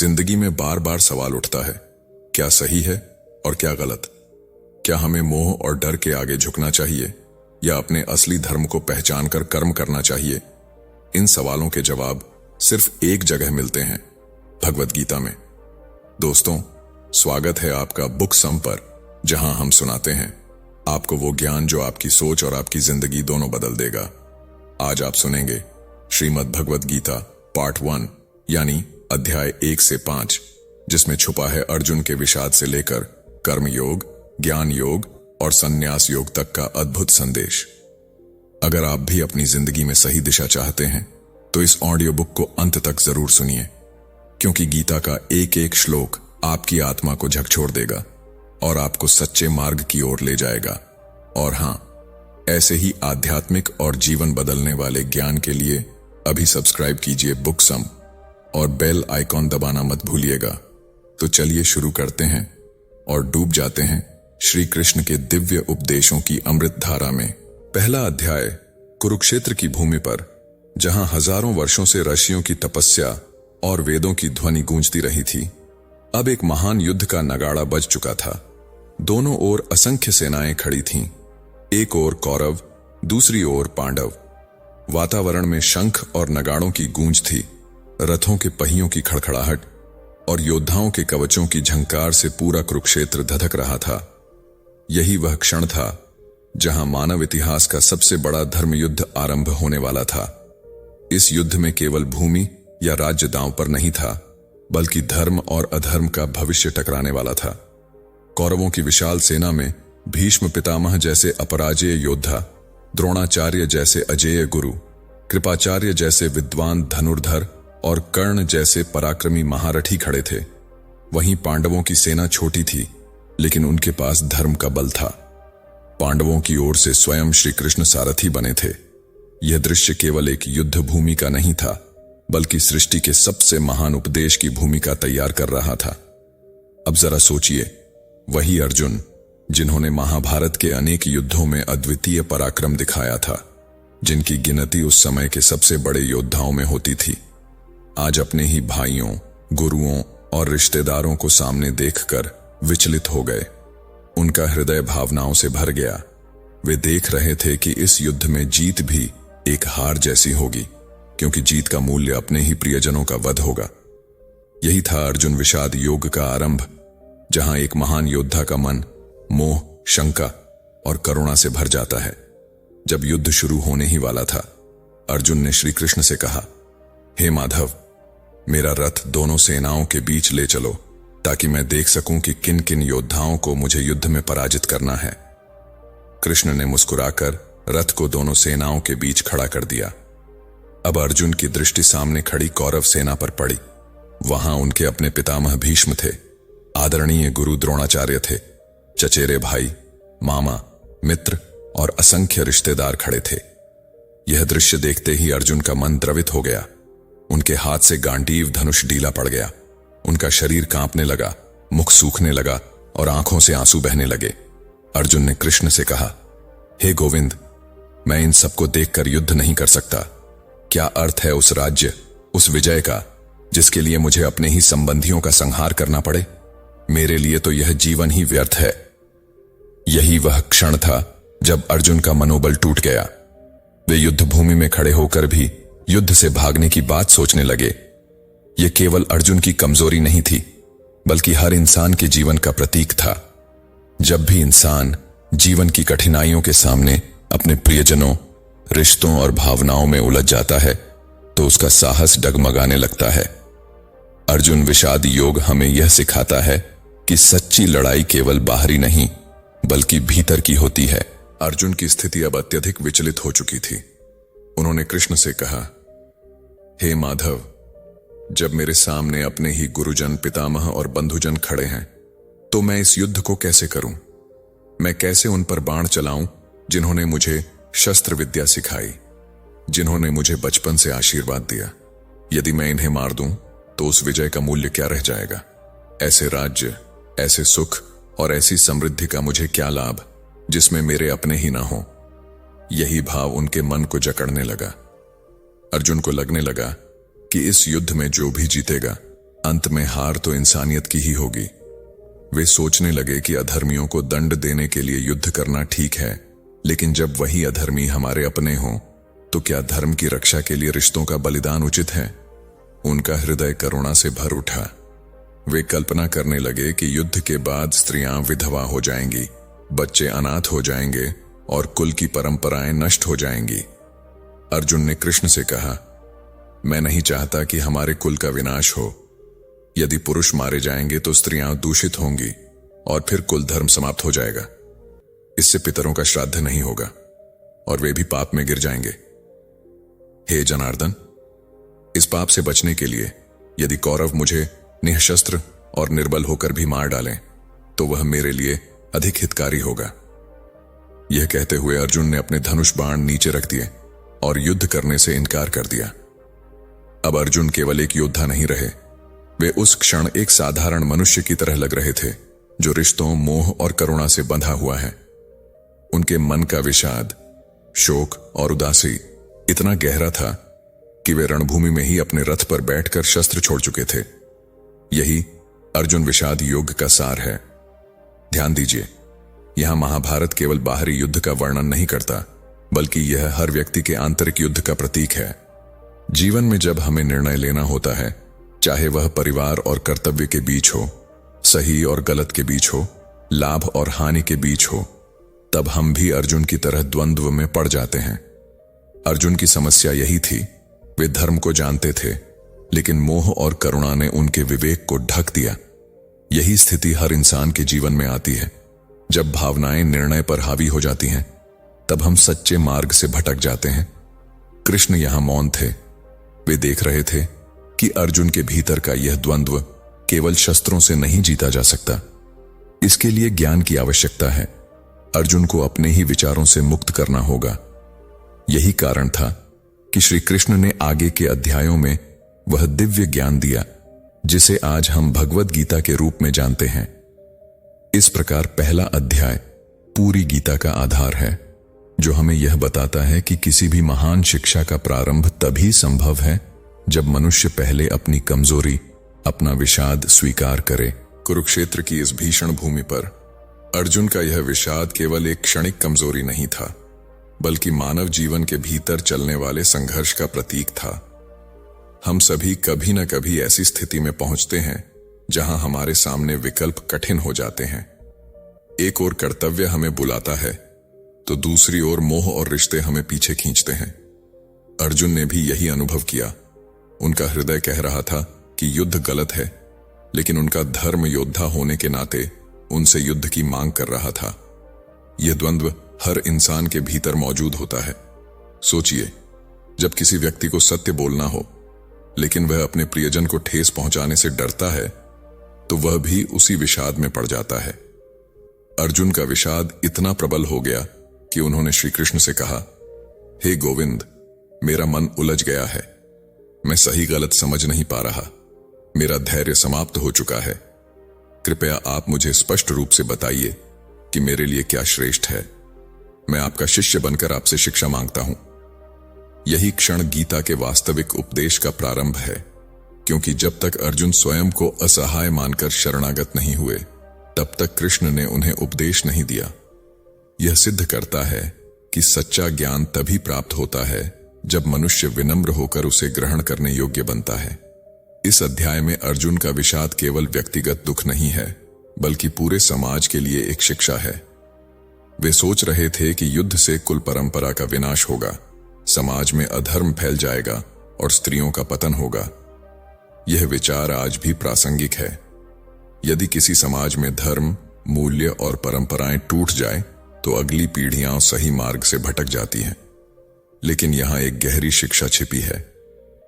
जिंदगी में बार बार सवाल उठता है, क्या सही है और क्या गलत? क्या हमें मोह और डर के आगे झुकना चाहिए या अपने असली धर्म को पहचान कर कर्म करना चाहिए? इन सवालों के जवाब सिर्फ एक जगह मिलते हैं, भगवद गीता में। दोस्तों, स्वागत है आपका बुक सम पर, जहां हम सुनाते हैं आपको वो ज्ञान जो आपकी सोच और आपकी जिंदगी दोनों बदल देगा। आज आप सुनेंगे श्रीमद् भगवद गीता पार्ट 1 यानी अध्याय 1 से 5, जिसमें छुपा है अर्जुन के विषाद से लेकर कर्म योग, ज्ञान योग और संन्यास योग तक का अद्भुत संदेश। अगर आप भी अपनी जिंदगी में सही दिशा चाहते हैं तो इस ऑडियो बुक को अंत तक जरूर सुनिए, क्योंकि गीता का एक एक श्लोक आपकी आत्मा को झकझोर देगा और आपको सच्चे मार्ग की ओर ले जाएगा। और हां, ऐसे ही आध्यात्मिक और जीवन बदलने वाले ज्ञान के लिए अभी सब्सक्राइब कीजिए बुक सम और बेल आइकॉन दबाना मत भूलिएगा। तो चलिए शुरू करते हैं और डूब जाते हैं श्री कृष्ण के दिव्य उपदेशों की अमृत धारा में। पहला अध्याय कुरुक्षेत्र की भूमि पर, जहां हजारों वर्षों से ऋषियों की तपस्या और वेदों की ध्वनि गूंजती रही थी, अब एक महान युद्ध का नगाड़ा बज चुका था। दोनों ओर असंख्य सेनाएं खड़ी थीं, एक ओर कौरव, दूसरी ओर पांडव। वातावरण में शंख और नगाड़ों की गूंज थी, रथों के पहियों की खड़खड़ाहट और योद्धाओं के कवचों की झंकार से पूरा कुरुक्षेत्र धधक रहा था। यही वह क्षण था जहां मानव इतिहास का सबसे बड़ा धर्म युद्ध आरंभ होने वाला था। इस युद्ध में केवल भूमि या राज्य दांव पर नहीं था, बल्कि धर्म और अधर्म का भविष्य टकराने वाला था। कौरवों की विशाल सेना में भीष्म पितामह जैसे अपराजेय योद्धा, द्रोणाचार्य जैसे अजेय गुरु, कृपाचार्य जैसे विद्वान धनुर्धर और कर्ण जैसे पराक्रमी महारथी खड़े थे। वहीं पांडवों की सेना छोटी थी, लेकिन उनके पास धर्म का बल था। पांडवों की ओर से स्वयं श्री कृष्ण सारथी बने थे। यह दृश्य केवल एक युद्ध भूमि का नहीं था, बल्कि सृष्टि के सबसे महान उपदेश की भूमिका तैयार कर रहा था। अब जरा सोचिए, वही अर्जुन जिन्होंने महाभारत के अनेक युद्धों में अद्वितीय पराक्रम दिखाया था, जिनकी गिनती उस समय के सबसे बड़े योद्धाओं में होती थी, आज अपने ही भाइयों, गुरुओं और रिश्तेदारों को सामने देखकर विचलित हो गए। उनका हृदय भावनाओं से भर गया। वे देख रहे थे कि इस युद्ध में जीत भी एक हार जैसी होगी, क्योंकि जीत का मूल्य अपने ही प्रियजनों का वध होगा। यही था अर्जुन विषाद योग का आरंभ, जहां एक महान योद्धा का मन मोह, शंका और करुणा से भर जाता है। जब युद्ध शुरू होने ही वाला था, अर्जुन ने श्री कृष्ण से कहा, हे माधव, मेरा रथ दोनों सेनाओं के बीच ले चलो, ताकि मैं देख सकूं कि किन किन योद्धाओं को मुझे युद्ध में पराजित करना है। कृष्ण ने मुस्कुराकर रथ को दोनों सेनाओं के बीच खड़ा कर दिया। अब अर्जुन की दृष्टि सामने खड़ी कौरव सेना पर पड़ी। वहां उनके अपने पितामह भीष्म थे, आदरणीय गुरु द्रोणाचार्य थे, चचेरे भाई, मामा, मित्र और असंख्य रिश्तेदार खड़े थे। यह दृश्य देखते ही अर्जुन का मन द्रवित हो गया। उनके हाथ से गांडीव धनुष ढीला पड़ गया। उनका शरीर कांपने लगा, मुख सूखने लगा और आंखों से आंसू बहने लगे। अर्जुन ने कृष्ण से कहा, हे गोविंद, मैं इन सबको देखकर युद्ध नहीं कर सकता। क्या अर्थ है उस राज्य, उस विजय का, जिसके लिए मुझे अपने ही संबंधियों का संहार करना पड़े? मेरे लिए तो यह जीवन ही व्यर्थ है। यही वह क्षण था जब अर्जुन का मनोबल टूट गया। वे युद्ध भूमि में खड़े होकर भी युद्ध से भागने की बात सोचने लगे। यह केवल अर्जुन की कमजोरी नहीं थी, बल्कि हर इंसान के जीवन का प्रतीक था। जब भी इंसान जीवन की कठिनाइयों के सामने अपने प्रियजनों, रिश्तों और भावनाओं में उलझ जाता है, तो उसका साहस डगमगाने लगता है। अर्जुन विषाद योग हमें यह सिखाता है कि सच्ची लड़ाई केवल बाहरी नहीं, बल्कि भीतर की होती है। अर्जुन की स्थिति अब अत्यधिक विचलित हो चुकी थी। उन्होंने कृष्ण से कहा, हे माधव, जब मेरे सामने अपने ही गुरुजन, पितामह और बंधुजन खड़े हैं, तो मैं इस युद्ध को कैसे करूं? मैं कैसे उन पर बाण चलाऊं जिन्होंने मुझे शस्त्र विद्या सिखाई, जिन्होंने मुझे बचपन से आशीर्वाद दिया? यदि मैं इन्हें मार दूं तो उस विजय का मूल्य क्या रह जाएगा? ऐसे राज्य, ऐसे सुख और ऐसी समृद्धि का मुझे क्या लाभ, जिसमें मेरे अपने ही ना हो? यही भाव उनके मन को जकड़ने लगा। अर्जुन को लगने लगा कि इस युद्ध में जो भी जीतेगा अंत में हार तो इंसानियत की ही होगी। वे सोचने लगे कि अधर्मियों को दंड देने के लिए युद्ध करना ठीक है, लेकिन जब वही अधर्मी हमारे अपने हों तो क्या धर्म की रक्षा के लिए रिश्तों का बलिदान उचित है? उनका हृदय करुणा से भर उठा। वे कल्पना करने लगे कि युद्ध के बाद स्त्रियां विधवा हो जाएंगी, बच्चे अनाथ हो जाएंगे और कुल की परंपराएं नष्ट हो जाएंगी। अर्जुन ने कृष्ण से कहा, मैं नहीं चाहता कि हमारे कुल का विनाश हो। यदि पुरुष मारे जाएंगे तो स्त्रियां दूषित होंगी और फिर कुल धर्म समाप्त हो जाएगा। इससे पितरों का श्राद्ध नहीं होगा और वे भी पाप में गिर जाएंगे। हे जनार्दन, इस पाप से बचने के लिए यदि कौरव मुझे निःशस्त्र और निर्बल होकर भी मार डालें तो वह मेरे लिए अधिक हितकारी होगा। यह कहते हुए अर्जुन ने अपने धनुष बाण नीचे रख दिए और युद्ध करने से इनकार कर दिया। अब अर्जुन केवल एक योद्धा नहीं रहे, वे उस क्षण एक साधारण मनुष्य की तरह लग रहे थे जो रिश्तों, मोह और करुणा से बंधा हुआ है। उनके मन का विषाद, शोक और उदासी इतना गहरा था कि वे रणभूमि में ही अपने रथ पर बैठकर शस्त्र छोड़ चुके थे। यही अर्जुन विषाद योग का सार है। ध्यान दीजिए, यहां महाभारत केवल बाहरी युद्ध का वर्णन नहीं करता, बल्कि यह हर व्यक्ति के आंतरिक युद्ध का प्रतीक है। जीवन में जब हमें निर्णय लेना होता है, चाहे वह परिवार और कर्तव्य के बीच हो, सही और गलत के बीच हो, लाभ और हानि के बीच हो, तब हम भी अर्जुन की तरह द्वंद्व में पड़ जाते हैं। अर्जुन की समस्या यही थी, वे धर्म को जानते थे, लेकिन मोह और करुणा ने उनके विवेक को ढक दिया। यही स्थिति हर इंसान के जीवन में आती है। जब भावनाएं निर्णय पर हावी हो जाती हैं, तब हम सच्चे मार्ग से भटक जाते हैं। कृष्ण यहां मौन थे। वे देख रहे थे कि अर्जुन के भीतर का यह द्वंद्व केवल शस्त्रों से नहीं जीता जा सकता। इसके लिए ज्ञान की आवश्यकता है। अर्जुन को अपने ही विचारों से मुक्त करना होगा। यही कारण था कि श्री कृष्ण ने आगे के अध्यायों में वह दिव्य ज्ञान दिया जिसे आज हम भगवद गीता के रूप में जानते हैं। इस प्रकार पहला अध्याय पूरी गीता का आधार है, जो हमें यह बताता है कि किसी भी महान शिक्षा का प्रारंभ तभी संभव है जब मनुष्य पहले अपनी कमजोरी, अपना विषाद स्वीकार करे। कुरुक्षेत्र की इस भीषण भूमि पर अर्जुन का यह विषाद केवल एक क्षणिक कमजोरी नहीं था, बल्कि मानव जीवन के भीतर चलने वाले संघर्ष का प्रतीक था। हम सभी कभी न कभी ऐसी स्थिति में पहुंचते हैं जहां हमारे सामने विकल्प कठिन हो जाते हैं। एक ओर कर्तव्य हमें बुलाता है तो दूसरी ओर मोह और रिश्ते हमें पीछे खींचते हैं। अर्जुन ने भी यही अनुभव किया। उनका हृदय कह रहा था कि युद्ध गलत है, लेकिन उनका धर्म योद्धा होने के नाते उनसे युद्ध की मांग कर रहा था। यह द्वंद्व हर इंसान के भीतर मौजूद होता है। सोचिए, जब किसी व्यक्ति को सत्य बोलना हो लेकिन वह अपने प्रियजन को ठेस पहुंचाने से डरता है, तो वह भी उसी विषाद में पड़ जाता है। अर्जुन का विषाद इतना प्रबल हो गया कि उन्होंने श्री कृष्ण से कहा, हे गोविंद, मेरा मन उलझ गया है। मैं सही गलत समझ नहीं पा रहा। मेरा धैर्य समाप्त हो चुका है। कृपया आप मुझे स्पष्ट रूप से बताइए कि मेरे लिए क्या श्रेष्ठ है। मैं आपका शिष्य बनकर आपसे शिक्षा मांगता हूं। यही क्षण गीता के वास्तविक उपदेश का प्रारंभ है, क्योंकि जब तक अर्जुन स्वयं को असहाय मानकर शरणागत नहीं हुए, तब तक कृष्ण ने उन्हें उपदेश नहीं दिया। यह सिद्ध करता है कि सच्चा ज्ञान तभी प्राप्त होता है जब मनुष्य विनम्र होकर उसे ग्रहण करने योग्य बनता है। इस अध्याय में अर्जुन का विषाद केवल व्यक्तिगत दुख नहीं है, बल्कि पूरे समाज के लिए एक शिक्षा है। वे सोच रहे थे कि युद्ध से कुल परंपरा का विनाश होगा, समाज में अधर्म फैल जाएगा और स्त्रियों का पतन होगा। यह विचार आज भी प्रासंगिक है। यदि किसी समाज में धर्म, मूल्य और परंपराएं टूट जाए तो अगली पीढ़ियां सही मार्ग से भटक जाती हैं। लेकिन यहां एक गहरी शिक्षा छिपी है।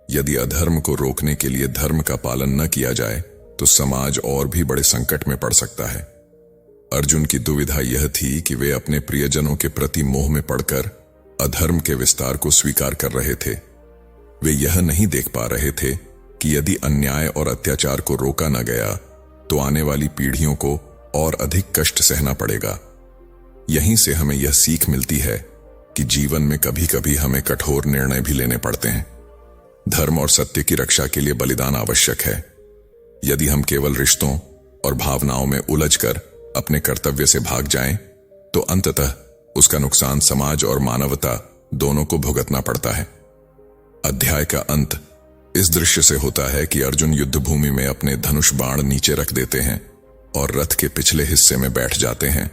यदि अधर्म को रोकने के लिए धर्म का पालन न किया जाए तो समाज और भी बड़े संकट में पड़ सकता है। अर्जुन की दुविधा यह थी कि वे अपने प्रियजनों के प्रति मोह में पड़कर अधर्म के विस्तार को स्वीकार कर रहे थे। वे यह नहीं देख पा रहे थे कि यदि अन्याय और अत्याचार को रोका न गया तो आने वाली पीढ़ियों को और अधिक कष्ट सहना पड़ेगा। यहीं से हमें यह सीख मिलती है कि जीवन में कभी कभी हमें कठोर निर्णय भी लेने पड़ते हैं। धर्म और सत्य की रक्षा के लिए बलिदान आवश्यक है। यदि हम केवल रिश्तों और भावनाओं में उलझकर अपने कर्तव्य से भाग जाएं, तो अंततः उसका नुकसान समाज और मानवता दोनों को भुगतना पड़ता है। अध्याय का अंत इस दृश्य से होता है कि अर्जुन युद्ध भूमि में अपने धनुष बाण नीचे रख देते हैं और रथ के पिछले हिस्से में बैठ जाते हैं।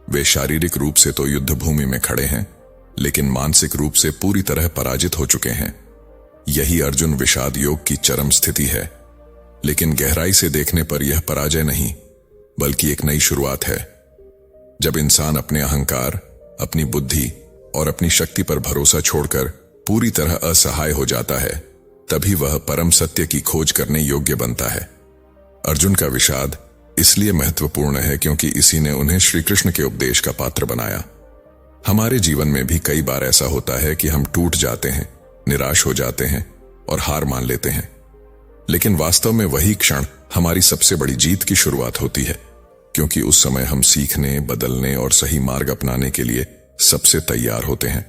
वे शारीरिक रूप से तो युद्ध भूमि में खड़े हैं, लेकिन मानसिक रूप से पूरी तरह पराजित हो चुके हैं। यही अर्जुन विषाद योग की चरम स्थिति है, लेकिन गहराई से देखने पर यह पराजय नहीं, बल्कि एक नई शुरुआत है। जब इंसान अपने अहंकार, अपनी बुद्धि और अपनी शक्ति पर भरोसा छोड़कर पूरी तरह असहाय हो जाता है, तभी वह परम सत्य की खोज करने योग्य बनता है। अर्जुन का विषाद इसलिए महत्वपूर्ण है क्योंकि इसी ने उन्हें श्री कृष्ण के उपदेश का पात्र बनाया। हमारे जीवन में भी कई बार ऐसा होता है कि हम टूट जाते हैं, निराश हो जाते हैं और हार मान लेते हैं, लेकिन वास्तव में वही क्षण हमारी सबसे बड़ी जीत की शुरुआत होती है, क्योंकि उस समय हम सीखने, बदलने और सही मार्ग अपनाने के लिए सबसे तैयार होते हैं।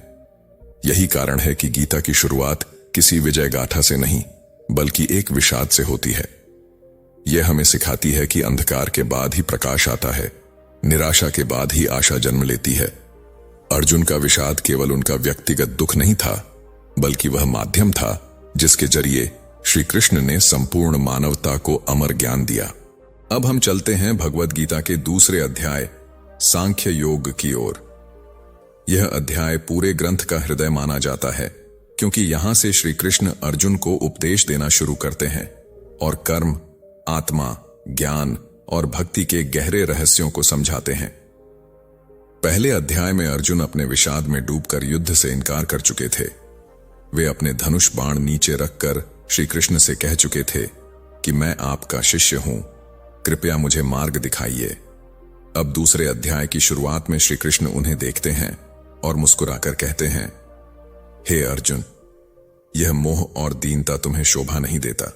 यही कारण है कि गीता की शुरुआत किसी विजय गाथा से नहीं, बल्कि एक विषाद से होती है। यह हमें सिखाती है कि अंधकार के बाद ही प्रकाश आता है, निराशा के बाद ही आशा जन्म लेती है। अर्जुन का विषाद केवल उनका व्यक्तिगत दुख नहीं था, बल्कि वह माध्यम था जिसके जरिए श्री कृष्ण ने संपूर्ण मानवता को अमर ज्ञान दिया। अब हम चलते हैं भगवद गीता के दूसरे अध्याय सांख्य योग की ओर। यह अध्याय पूरे ग्रंथ का हृदय माना जाता है, क्योंकि यहां से श्री कृष्ण अर्जुन को उपदेश देना शुरू करते हैं और कर्म, आत्मा, ज्ञान और भक्ति के गहरे रहस्यों को समझाते हैं। पहले अध्याय में अर्जुन अपने विषाद में डूबकर युद्ध से इनकार कर चुके थे। वे अपने धनुष बाण नीचे रखकर श्री कृष्ण से कह चुके थे कि मैं आपका शिष्य हूं, कृपया मुझे मार्ग दिखाइए। अब दूसरे अध्याय की शुरुआत में श्री कृष्ण उन्हें देखते हैं और मुस्कुराकर कहते हैं, हे अर्जुन, यह मोह और दीनता तुम्हें शोभा नहीं देता,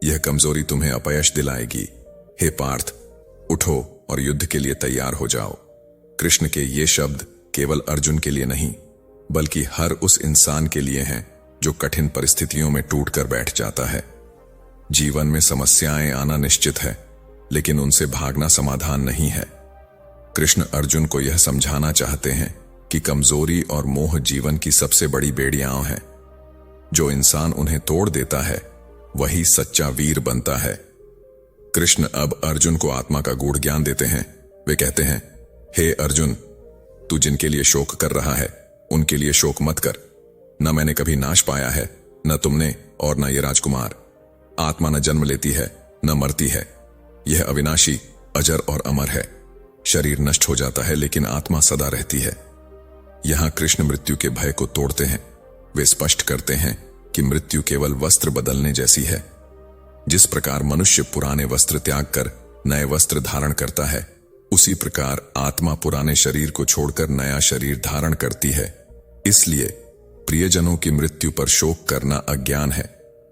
यह कमजोरी तुम्हें अपयश दिलाएगी। हे पार्थ, उठो और युद्ध के लिए तैयार हो जाओ। कृष्ण के ये शब्द केवल अर्जुन के लिए नहीं, बल्कि हर उस इंसान के लिए हैं जो कठिन परिस्थितियों में टूटकर बैठ जाता है। जीवन में समस्याएं आना निश्चित है, लेकिन उनसे भागना समाधान नहीं है। कृष्ण अर्जुन को यह समझाना चाहते हैं कि कमजोरी और मोह जीवन की सबसे बड़ी बेड़ियां हैं। जो इंसान उन्हें तोड़ देता है, वही सच्चा वीर बनता है। कृष्ण अब अर्जुन को आत्मा का गूढ़ ज्ञान देते हैं। वे कहते हैं, हे अर्जुन, तू जिनके लिए शोक कर रहा है, उनके लिए शोक मत कर। न मैंने कभी नाश पाया है, न तुमने और न ये राजकुमार। आत्मा न जन्म लेती है, न मरती है। यह अविनाशी, अजर और अमर है। शरीर नष्ट हो जाता है, लेकिन आत्मा सदा रहती है। यहां कृष्ण मृत्यु के भय को तोड़ते हैं। वे स्पष्ट करते हैं कि मृत्यु केवल वस्त्र बदलने जैसी है। जिस प्रकार मनुष्य पुराने वस्त्र त्याग कर नए वस्त्र धारण करता है, उसी प्रकार आत्मा पुराने शरीर को छोड़कर नया शरीर धारण करती है। इसलिए प्रियजनों की मृत्यु पर शोक करना अज्ञान है,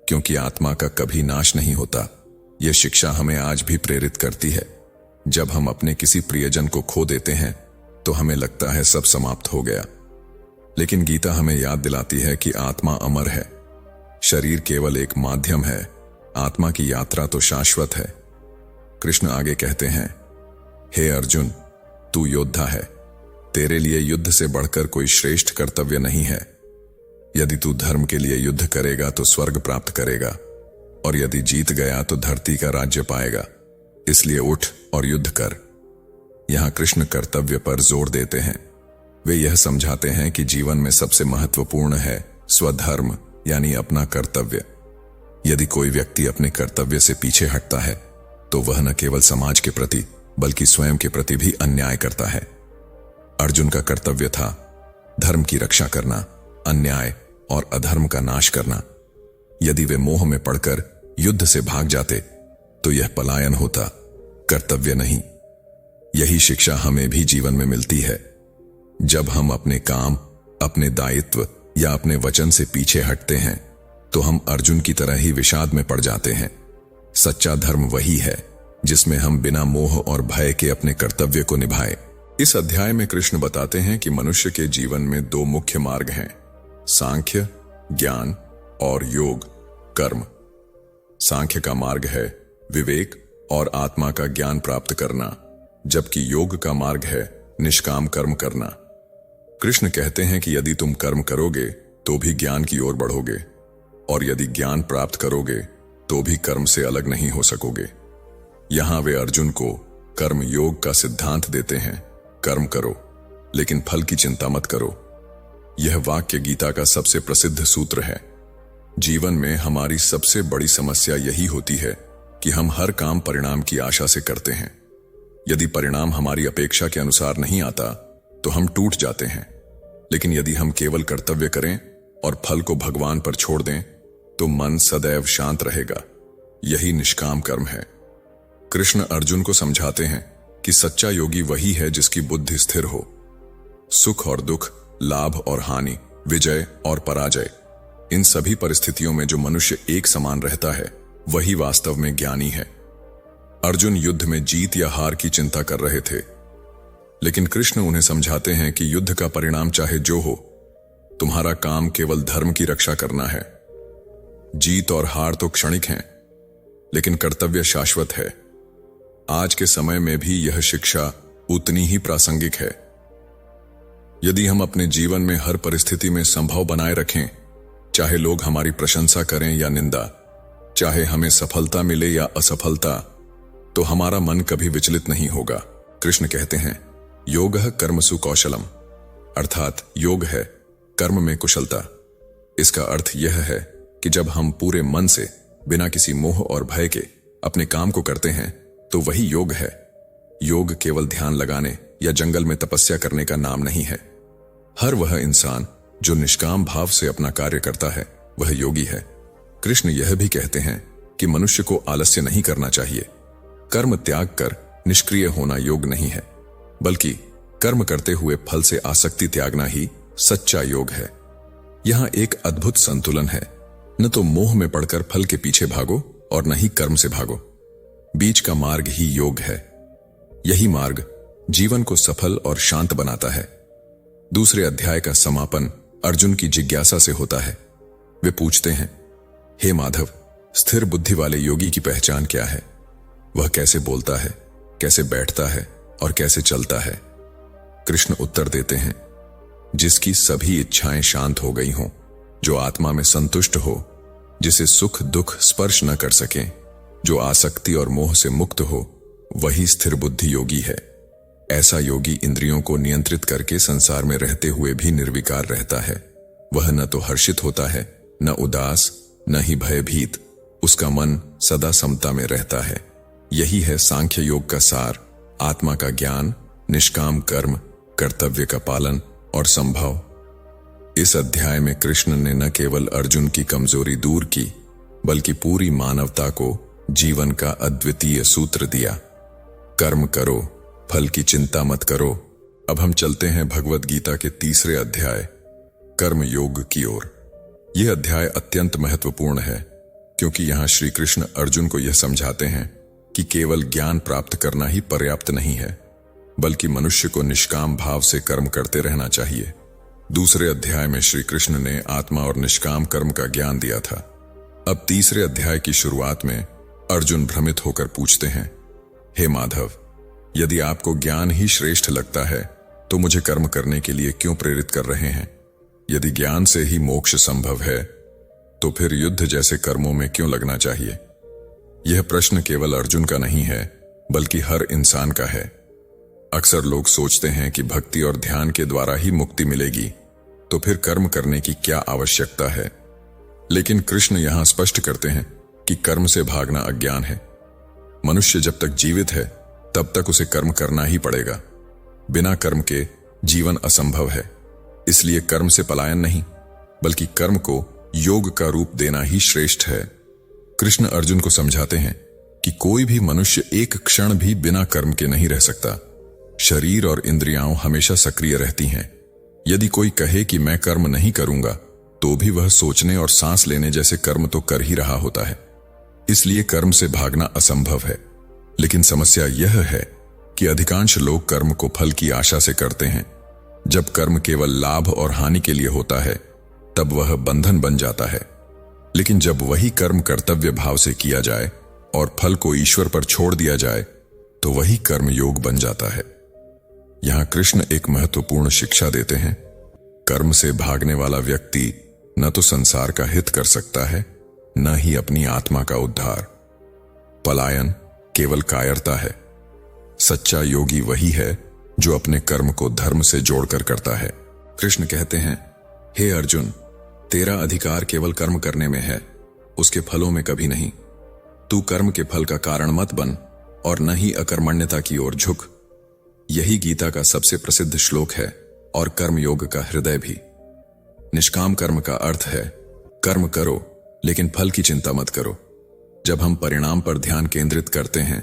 क्योंकि आत्मा का कभी नाश नहीं होता। यह शिक्षा हमें आज भी प्रेरित करती है। जब हम अपने किसी प्रियजन को खो देते हैं, तो हमें लगता है सब समाप्त हो गया, लेकिन गीता हमें याद दिलाती है कि आत्मा अमर है। शरीर केवल एक माध्यम है, आत्मा की यात्रा तो शाश्वत है। कृष्ण आगे कहते हैं, हे अर्जुन, तू योद्धा है। तेरे लिए युद्ध से बढ़कर कोई श्रेष्ठ कर्तव्य नहीं है। यदि तू धर्म के लिए युद्ध करेगा तो स्वर्ग प्राप्त करेगा, और यदि जीत गया तो धरती का राज्य पाएगा। इसलिए उठ और युद्ध कर। यहां कृष्ण कर्तव्य पर जोर देते हैं। वे यह समझाते हैं कि जीवन में सबसे महत्वपूर्ण है स्वधर्म, यानी अपना कर्तव्य। यदि कोई व्यक्ति अपने कर्तव्य से पीछे हटता है, तो वह न केवल समाज के प्रति बल्कि स्वयं के प्रति भी अन्याय करता है। अर्जुन का कर्तव्य था धर्म की रक्षा करना, अन्याय और अधर्म का नाश करना। यदि वे मोह में पड़कर युद्ध से भाग जाते, तो यह पलायन होता, कर्तव्य नहीं। यही शिक्षा हमें भी जीवन में मिलती है। जब हम अपने काम, अपने दायित्व या अपने वचन से पीछे हटते हैं, तो हम अर्जुन की तरह ही विषाद में पड़ जाते हैं। सच्चा धर्म वही है जिसमें हम बिना मोह और भय के अपने कर्तव्य को निभाएं। इस अध्याय में कृष्ण बताते हैं कि मनुष्य के जीवन में दो मुख्य मार्ग हैं, सांख्य ज्ञान और योग कर्म। सांख्य का मार्ग है विवेक और आत्मा का ज्ञान प्राप्त करना, जबकि योग का मार्ग है निष्काम कर्म करना। कृष्ण कहते हैं कि यदि तुम कर्म करोगे तो भी ज्ञान की ओर बढ़ोगे, और यदि ज्ञान प्राप्त करोगे तो भी कर्म से अलग नहीं हो सकोगे। यहां वे अर्जुन को कर्म योग का सिद्धांत देते हैं। कर्म करो लेकिन फल की चिंता मत करो। यह वाक्य गीता का सबसे प्रसिद्ध सूत्र है। जीवन में हमारी सबसे बड़ी समस्या यही होती है कि हम हर काम परिणाम की आशा से करते हैं। यदि परिणाम हमारी अपेक्षा के अनुसार नहीं आता तो हम टूट जाते हैं, लेकिन यदि हम केवल कर्तव्य करें और फल को भगवान पर छोड़ दें तो मन सदैव शांत रहेगा। यही निष्काम कर्म है। कृष्ण अर्जुन को समझाते हैं कि सच्चा योगी वही है जिसकी बुद्धि स्थिर हो। सुख और दुख, लाभ और हानि, विजय और पराजय, इन सभी परिस्थितियों में जो मनुष्य एक समान रहता है वही वास्तव में ज्ञानी है। अर्जुन युद्ध में जीत या हार की चिंता कर रहे थे, लेकिन कृष्ण उन्हें समझाते हैं कि युद्ध का परिणाम चाहे जो हो, तुम्हारा काम केवल धर्म की रक्षा करना है। जीत और हार तो क्षणिक हैं, लेकिन कर्तव्य शाश्वत है। आज के समय में भी यह शिक्षा उतनी ही प्रासंगिक है। यदि हम अपने जीवन में हर परिस्थिति में संभव बनाए रखें, चाहे लोग हमारी प्रशंसा करें या निंदा, चाहे हमें सफलता मिले या असफलता, तो हमारा मन कभी विचलित नहीं होगा। कृष्ण कहते हैं, योगः कर्मसु कौशलम, अर्थात योग है कर्म में कुशलता। इसका अर्थ यह है कि जब हम पूरे मन से बिना किसी मोह और भय के अपने काम को करते हैं तो वही योग है। योग केवल ध्यान लगाने या जंगल में तपस्या करने का नाम नहीं है। हर वह इंसान जो निष्काम भाव से अपना कार्य करता है वह योगी है। कृष्ण यह भी कहते हैं कि मनुष्य को आलस्य नहीं करना चाहिए। कर्म त्याग कर निष्क्रिय होना योग नहीं है, बल्कि कर्म करते हुए फल से आसक्ति त्यागना ही सच्चा योग है। यहां एक अद्भुत संतुलन है। न तो मोह में पड़कर फल के पीछे भागो और न ही कर्म से भागो। बीच का मार्ग ही योग है। यही मार्ग जीवन को सफल और शांत बनाता है। दूसरे अध्याय का समापन अर्जुन की जिज्ञासा से होता है। वे पूछते हैं, हे माधव, स्थिर बुद्धि वाले योगी की पहचान क्या है? वह कैसे बोलता है, कैसे बैठता है और कैसे चलता है? कृष्ण उत्तर देते हैं, जिसकी सभी इच्छाएं शांत हो गई हों, जो आत्मा में संतुष्ट हो, जिसे सुख दुख स्पर्श न कर सके, जो आसक्ति और मोह से मुक्त हो, वही स्थिर बुद्धि योगी है। ऐसा योगी इंद्रियों को नियंत्रित करके संसार में रहते हुए भी निर्विकार रहता है। वह न तो हर्षित होता है, न उदास, न ही भयभीत। उसका मन सदा समता में रहता है। यही है सांख्य योग का सार, आत्मा का ज्ञान, निष्काम कर्म, कर्तव्य का पालन और संभव। इस अध्याय में कृष्ण ने न केवल अर्जुन की कमजोरी दूर की, बल्कि पूरी मानवता को जीवन का अद्वितीय सूत्र दिया। कर्म करो, फल की चिंता मत करो। अब हम चलते हैं भगवत गीता के तीसरे अध्याय, कर्म योग की ओर। यह अध्याय अत्यंत महत्वपूर्ण है, क्योंकि यहां श्री कृष्ण अर्जुन को यह समझाते हैं कि केवल ज्ञान प्राप्त करना ही पर्याप्त नहीं है, बल्कि मनुष्य को निष्काम भाव से कर्म करते रहना चाहिए। दूसरे अध्याय में श्री कृष्ण ने आत्मा और निष्काम कर्म का ज्ञान दिया था। अब तीसरे अध्याय की शुरुआत में अर्जुन भ्रमित होकर पूछते हैं, हे माधव, यदि आपको ज्ञान ही श्रेष्ठ लगता है तो मुझे कर्म करने के लिए क्यों प्रेरित कर रहे हैं? यदि ज्ञान से ही मोक्ष संभव है तो फिर युद्ध जैसे कर्मों में क्यों लगना चाहिए? यह प्रश्न केवल अर्जुन का नहीं है, बल्कि हर इंसान का है। अक्सर लोग सोचते हैं कि भक्ति और ध्यान के द्वारा ही मुक्ति मिलेगी, तो फिर कर्म करने की क्या आवश्यकता है? लेकिन कृष्ण यहां स्पष्ट करते हैं कि कर्म से भागना अज्ञान है। मनुष्य जब तक जीवित है तब तक उसे कर्म करना ही पड़ेगा। बिना कर्म के जीवन असंभव है। इसलिए कर्म से पलायन नहीं, बल्कि कर्म को योग का रूप देना ही श्रेष्ठ है। कृष्ण अर्जुन को समझाते हैं कि कोई भी मनुष्य एक क्षण भी बिना कर्म के नहीं रह सकता। शरीर और इंद्रियां हमेशा सक्रिय रहती हैं। यदि कोई कहे कि मैं कर्म नहीं करूंगा, तो भी वह सोचने और सांस लेने जैसे कर्म तो कर ही रहा होता है। इसलिए कर्म से भागना असंभव है। लेकिन समस्या यह है कि अधिकांश लोग कर्म को फल की आशा से करते हैं। जब कर्म केवल लाभ और हानि के लिए होता है, तब वह बंधन बन जाता है। लेकिन जब वही कर्म कर्तव्य भाव से किया जाए और फल को ईश्वर पर छोड़ दिया जाए तो वही कर्म योग बन जाता है। यहां कृष्ण एक महत्वपूर्ण शिक्षा देते हैं। कर्म से भागने वाला व्यक्ति न तो संसार का हित कर सकता है, न ही अपनी आत्मा का उद्धार। पलायन केवल कायरता है। सच्चा योगी वही है जो अपने कर्म को धर्म से जोड़कर करता है। कृष्ण कहते हैं, हे अर्जुन, तेरा अधिकार केवल कर्म करने में है, उसके फलों में कभी नहीं। तू कर्म के फल का कारण मत बन और न ही अकर्मण्यता की ओर झुक। यही गीता का सबसे प्रसिद्ध श्लोक है और कर्म योग का हृदय भी। निष्काम कर्म का अर्थ है कर्म करो लेकिन फल की चिंता मत करो। जब हम परिणाम पर ध्यान केंद्रित करते हैं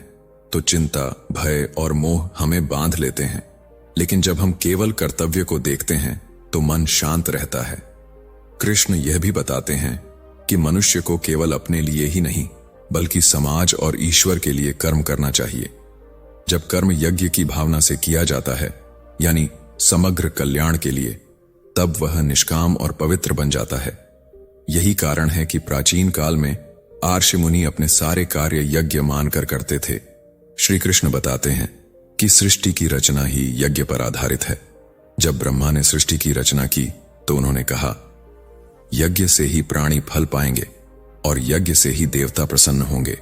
तो चिंता, भय और मोह हमें बांध लेते हैं, लेकिन जब हम केवल कर्तव्य को देखते हैं तो मन शांत रहता है। कृष्ण यह भी बताते हैं कि मनुष्य को केवल अपने लिए ही नहीं बल्कि समाज और ईश्वर के लिए कर्म करना चाहिए। जब कर्म यज्ञ की भावना से किया जाता है, यानी समग्र कल्याण के लिए, तब वह निष्काम और पवित्र बन जाता है। यही कारण है कि प्राचीन काल में आर्ष मुनि अपने सारे कार्य यज्ञ मानकर करते थे। श्री कृष्ण बताते हैं कि सृष्टि की रचना ही यज्ञ पर आधारित है। जब ब्रह्मा ने सृष्टि की रचना की तो उन्होंने कहा, यज्ञ से ही प्राणी फल पाएंगे और यज्ञ से ही देवता प्रसन्न होंगे।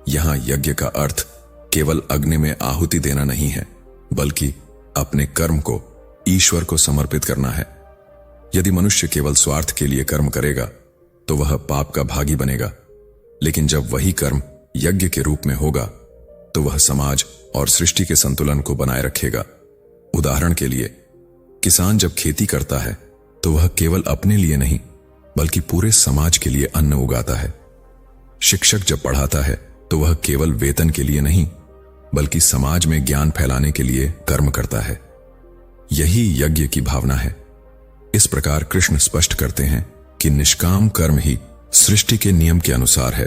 यहां यज्ञ का अर्थ केवल अग्नि में आहुति देना नहीं है, बल्कि अपने कर्म को ईश्वर को समर्पित करना है। यदि मनुष्य केवल स्वार्थ के लिए कर्म करेगा तो वह पाप का भागी बनेगा, लेकिन जब वही कर्म यज्ञ के रूप में होगा तो वह समाज और सृष्टि के संतुलन को बनाए रखेगा। उदाहरण के लिए, किसान जब खेती करता है तो वह केवल अपने लिए नहीं बल्कि पूरे समाज के लिए अन्न उगाता है। शिक्षक जब पढ़ाता है तो वह केवल वेतन के लिए नहीं बल्कि समाज में ज्ञान फैलाने के लिए कर्म करता है। यही यज्ञ की भावना है। इस प्रकार कृष्ण स्पष्ट करते हैं कि निष्काम कर्म ही सृष्टि के नियम के अनुसार है।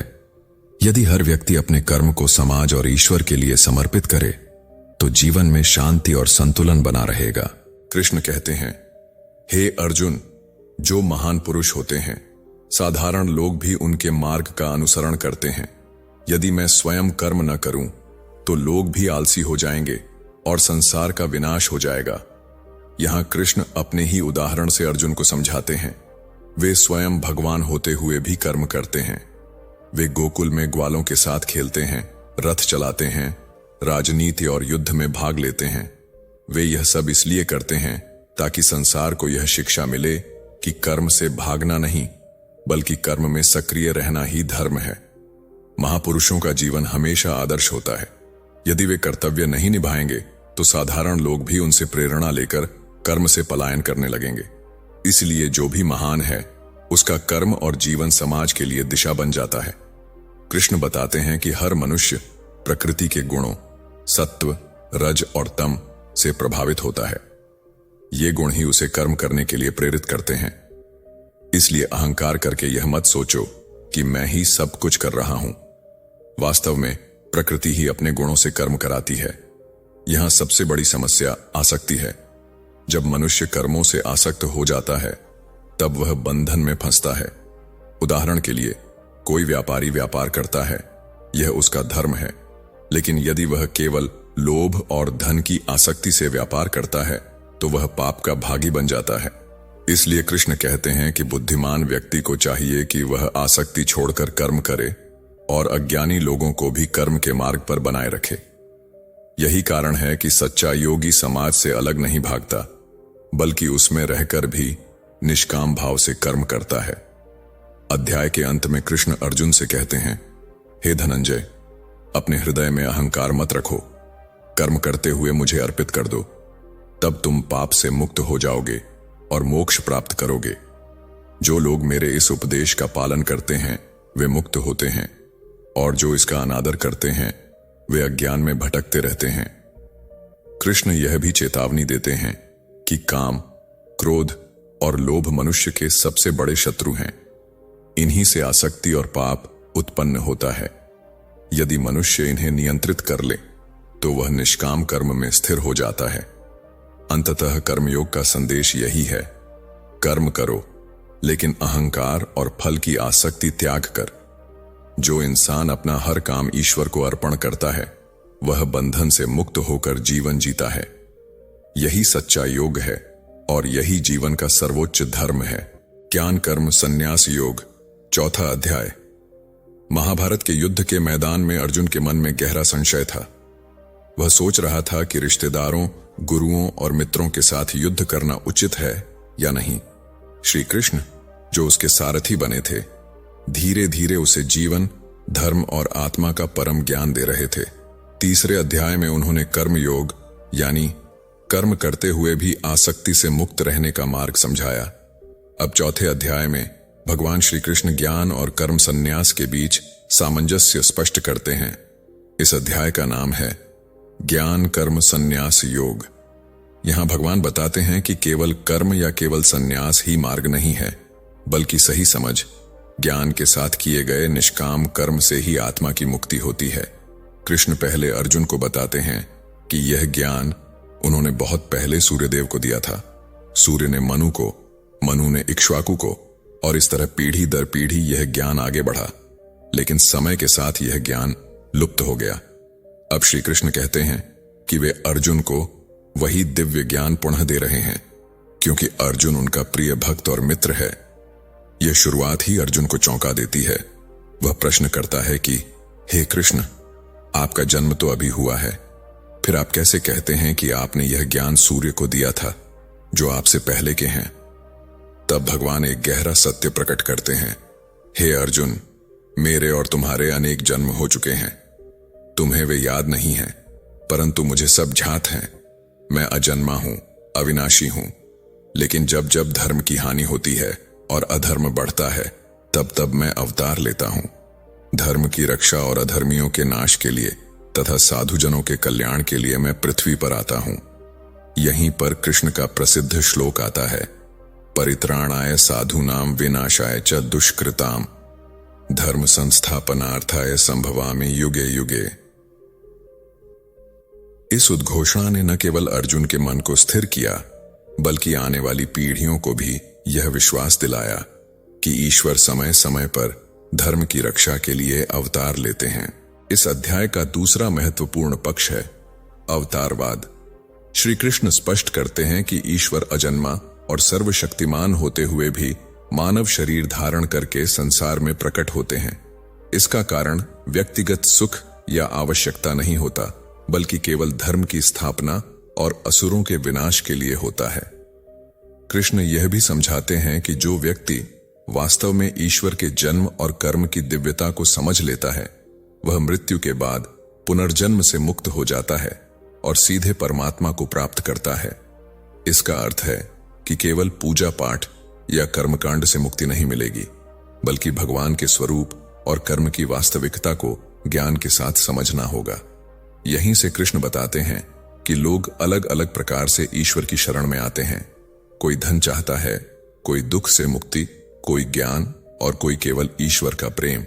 यदि हर व्यक्ति अपने कर्म को समाज और ईश्वर के लिए समर्पित करे तो जीवन में शांति और संतुलन बना रहेगा। कृष्ण कहते हैं, हे अर्जुन, जो महान पुरुष होते हैं साधारण लोग भी उनके मार्ग का अनुसरण करते हैं। यदि मैं स्वयं कर्म न करूं तो लोग भी आलसी हो जाएंगे और संसार का विनाश हो जाएगा। यहां कृष्ण अपने ही उदाहरण से अर्जुन को समझाते हैं। वे स्वयं भगवान होते हुए भी कर्म करते हैं। वे गोकुल में ग्वालों के साथ खेलते हैं, रथ चलाते हैं, राजनीति और युद्ध में भाग लेते हैं। वे यह सब इसलिए करते हैं ताकि संसार को यह शिक्षा मिले कि कर्म से भागना नहीं बल्कि कर्म में सक्रिय रहना ही धर्म है। महापुरुषों का जीवन हमेशा आदर्श होता है। यदि वे कर्तव्य नहीं निभाएंगे तो साधारण लोग भी उनसे प्रेरणा लेकर कर्म से पलायन करने लगेंगे। इसलिए जो भी महान है उसका कर्म और जीवन समाज के लिए दिशा बन जाता है। कृष्ण बताते हैं कि हर मनुष्य प्रकृति के गुणों सत्व, रज और तम से प्रभावित होता है। ये गुण ही उसे कर्म करने के लिए प्रेरित करते हैं। इसलिए अहंकार करके यह मत सोचो कि मैं ही सब कुछ कर रहा हूं। वास्तव में प्रकृति ही अपने गुणों से कर्म कराती है। यहां सबसे बड़ी समस्या आसक्ति है। जब मनुष्य कर्मों से आसक्त हो जाता है तब वह बंधन में फंसता है। उदाहरण के लिए, कोई व्यापारी व्यापार करता है, यह उसका धर्म है, लेकिन यदि वह केवल लोभ और धन की आसक्ति से व्यापार करता है तो वह पाप का भागी बन जाता है। इसलिए कृष्ण कहते हैं कि बुद्धिमान व्यक्ति को चाहिए कि वह आसक्ति छोड़कर कर्म करे और अज्ञानी लोगों को भी कर्म के मार्ग पर बनाए रखे। यही कारण है कि सच्चा योगी समाज से अलग नहीं भागता बल्कि उसमें रहकर भी निष्काम भाव से कर्म करता है। अध्याय के अंत में कृष्ण अर्जुन से कहते हैं, हे धनंजय, अपने हृदय में अहंकार मत रखो। कर्म करते हुए मुझे अर्पित कर दो, तब तुम पाप से मुक्त हो जाओगे और मोक्ष प्राप्त करोगे। जो लोग मेरे इस उपदेश का पालन करते हैं वे मुक्त होते हैं, और जो इसका अनादर करते हैं वे अज्ञान में भटकते रहते हैं। कृष्ण यह भी चेतावनी देते हैं कि काम, क्रोध और लोभ मनुष्य के सबसे बड़े शत्रु हैं। इन्हीं से आसक्ति और पाप उत्पन्न होता है। यदि मनुष्य इन्हें नियंत्रित कर ले तो वह निष्काम कर्म में स्थिर हो जाता है। अंततः कर्मयोग का संदेश यही है, कर्म करो लेकिन अहंकार और फल की आसक्ति त्याग कर। जो इंसान अपना हर काम ईश्वर को अर्पण करता है वह बंधन से मुक्त होकर जीवन जीता है। यही सच्चा योग है और यही जीवन का सर्वोच्च धर्म है। ज्ञान कर्म संन्यास योग, चौथा अध्याय। महाभारत के युद्ध के मैदान में अर्जुन के मन में गहरा संशय था। वह सोच रहा था कि रिश्तेदारों, गुरुओं और मित्रों के साथ युद्ध करना उचित है या नहीं। श्री कृष्ण, जो उसके सारथी बने थे, धीरे धीरे उसे जीवन, धर्म और आत्मा का परम ज्ञान दे रहे थे। तीसरे अध्याय में उन्होंने कर्म योग यानी कर्म करते हुए भी आसक्ति से मुक्त रहने का मार्ग समझाया। अब चौथे अध्याय में भगवान श्री कृष्ण ज्ञान और कर्म संन्यास के बीच सामंजस्य स्पष्ट करते हैं। इस अध्याय का नाम है ज्ञान कर्म संन्यास योग। यहां भगवान बताते हैं कि केवल कर्म या केवल संन्यास ही मार्ग नहीं है, बल्कि सही समझ, ज्ञान के साथ किए गए निष्काम कर्म से ही आत्मा की मुक्ति होती है। कृष्ण पहले अर्जुन को बताते हैं कि यह ज्ञान उन्होंने बहुत पहले सूर्यदेव को दिया था। सूर्य ने मनु को, मनु ने इक्ष्वाकु को, और इस तरह पीढ़ी दर पीढ़ी यह ज्ञान आगे बढ़ा। लेकिन समय के साथ यह ज्ञान लुप्त हो गया। अब श्री कृष्ण कहते हैं कि वे अर्जुन को वही दिव्य ज्ञान पुनः दे रहे हैं, क्योंकि अर्जुन उनका प्रिय भक्त और मित्र है। यह शुरुआत ही अर्जुन को चौंका देती है। वह प्रश्न करता है कि हे कृष्ण, आपका जन्म तो अभी हुआ है, फिर आप कैसे कहते हैं कि आपने यह ज्ञान सूर्य को दिया था जो आपसे पहले के हैं। तब भगवान एक गहरा सत्य प्रकट करते हैं। हे अर्जुन, मेरे और तुम्हारे अनेक जन्म हो चुके हैं। तुम्हें वे याद नहीं हैं, परंतु मुझे सब ज्ञात हैं। मैं अजन्मा हूं, अविनाशी हूं। लेकिन जब जब धर्म की हानि होती है और अधर्म बढ़ता है, तब तब मैं अवतार लेता हूं। धर्म की रक्षा और अधर्मियों के नाश के लिए तथा साधुजनों के कल्याण के लिए मैं पृथ्वी पर आता हूं। यहीं पर कृष्ण का प्रसिद्ध श्लोक आता है, परित्राणाय साधूनाम विनाशाय च दुष्कृताम धर्म संस्थापनार्थाय संभवामि युगे युगे। इस उद्घोषणा ने न केवल अर्जुन के मन को स्थिर किया, बल्कि आने वाली पीढ़ियों को भी यह विश्वास दिलाया कि ईश्वर समय समय पर धर्म की रक्षा के लिए अवतार लेते हैं। इस अध्याय का दूसरा महत्वपूर्ण पक्ष है अवतारवाद। श्री कृष्ण स्पष्ट करते हैं कि ईश्वर अजन्मा और सर्वशक्तिमान होते हुए भी मानव शरीर धारण करके संसार में प्रकट होते हैं। इसका कारण व्यक्तिगत सुख या आवश्यकता नहीं होता, बल्कि केवल धर्म की स्थापना और असुरों के विनाश के लिए होता है। कृष्ण यह भी समझाते हैं कि जो व्यक्ति वास्तव में ईश्वर के जन्म और कर्म की दिव्यता को समझ लेता है, वह मृत्यु के बाद पुनर्जन्म से मुक्त हो जाता है और सीधे परमात्मा को प्राप्त करता है। इसका अर्थ है कि केवल पूजा पाठ या कर्मकांड से मुक्ति नहीं मिलेगी, बल्कि भगवान के स्वरूप और कर्म की वास्तविकता को ज्ञान के साथ समझना होगा। यहीं से कृष्ण बताते हैं कि लोग अलग अलग प्रकार से ईश्वर की शरण में आते हैं। कोई धन चाहता है, कोई दुख से मुक्ति, कोई ज्ञान और कोई केवल ईश्वर का प्रेम।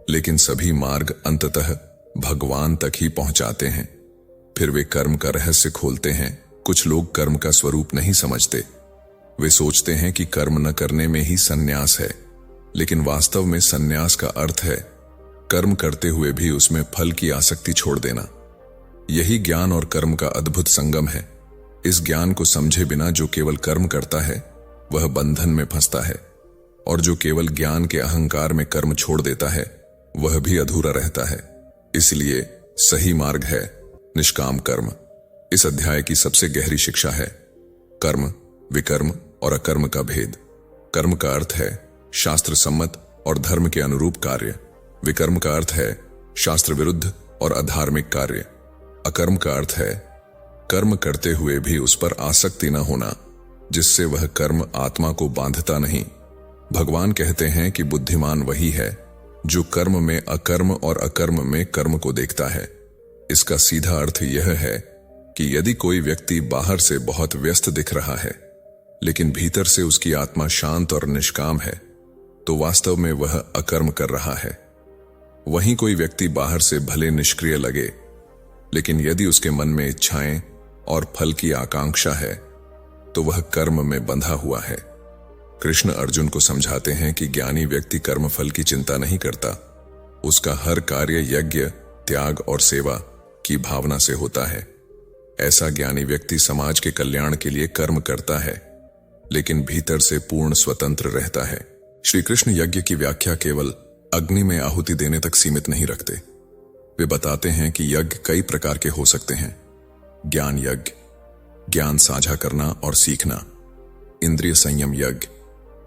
लेकिन सभी मार्ग अंततः भगवान तक ही पहुंचाते हैं। फिर वे कर्म का रहस्य खोलते हैं। कुछ लोग कर्म का स्वरूप नहीं समझते। वे सोचते हैं कि कर्म न करने में ही संन्यास है, लेकिन वास्तव में संन्यास का अर्थ है कर्म करते हुए भी उसमें फल की आसक्ति छोड़ देना। यही ज्ञान और कर्म का अद्भुत संगम है। इस ज्ञान को समझे बिना जो केवल कर्म करता है वह बंधन में फंसता है, और जो केवल ज्ञान के अहंकार में कर्म छोड़ देता है वह भी अधूरा रहता है। इसलिए सही मार्ग है निष्काम कर्म। इस अध्याय की सबसे गहरी शिक्षा है कर्म, विकर्म और अकर्म का भेद। कर्म का अर्थ है शास्त्र सम्मत और धर्म के अनुरूप कार्य। विकर्म का अर्थ है शास्त्र विरुद्ध और अधार्मिक कार्य। अकर्म का अर्थ है कर्म करते हुए भी उस पर आसक्ति न होना, जिससे वह कर्म आत्मा को बांधता नहीं। भगवान कहते हैं कि बुद्धिमान वही है जो कर्म में अकर्म और अकर्म में कर्म को देखता है। इसका सीधा अर्थ यह है कि यदि कोई व्यक्ति बाहर से बहुत व्यस्त दिख रहा है, लेकिन भीतर से उसकी आत्मा शांत और निष्काम है, तो वास्तव में वह अकर्म कर रहा है। वहीं कोई व्यक्ति बाहर से भले निष्क्रिय लगे, लेकिन यदि उसके मन में इच्छाएं और फल की आकांक्षा है, तो वह कर्म में बंधा हुआ है। कृष्ण अर्जुन को समझाते हैं कि ज्ञानी व्यक्ति कर्म फल की चिंता नहीं करता, उसका हर कार्य यज्ञ, त्याग और सेवा की भावना से होता है। ऐसा ज्ञानी व्यक्ति समाज के कल्याण के लिए कर्म करता है, लेकिन भीतर से पूर्ण स्वतंत्र रहता है। श्री कृष्ण यज्ञ की व्याख्या केवल अग्नि में आहुति देने तक सीमित नहीं रखते। वे बताते हैं कि यज्ञ कई प्रकार के हो सकते हैं। ज्ञान यज्ञ, ज्ञान साझा करना और सीखना। इंद्रिय संयम यज्ञ,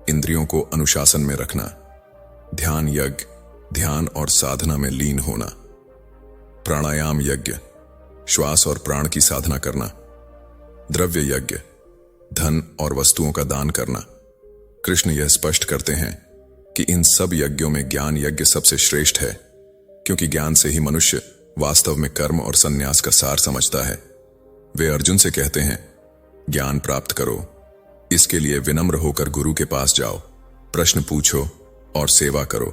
इंद्रियों को अनुशासन में रखना। ध्यान यज्ञ, ध्यान और साधना में लीन होना। प्राणायाम यज्ञ, श्वास और प्राण की साधना करना। द्रव्य यज्ञ, धन और वस्तुओं का दान करना। कृष्ण यह स्पष्ट करते हैं कि इन सब यज्ञों में ज्ञान यज्ञ सबसे श्रेष्ठ है, क्योंकि ज्ञान से ही मनुष्य वास्तव में कर्म और संन्यास का सार समझता है। वे अर्जुन से कहते हैं, ज्ञान प्राप्त करो, इसके लिए विनम्र होकर गुरु के पास जाओ, प्रश्न पूछो और सेवा करो।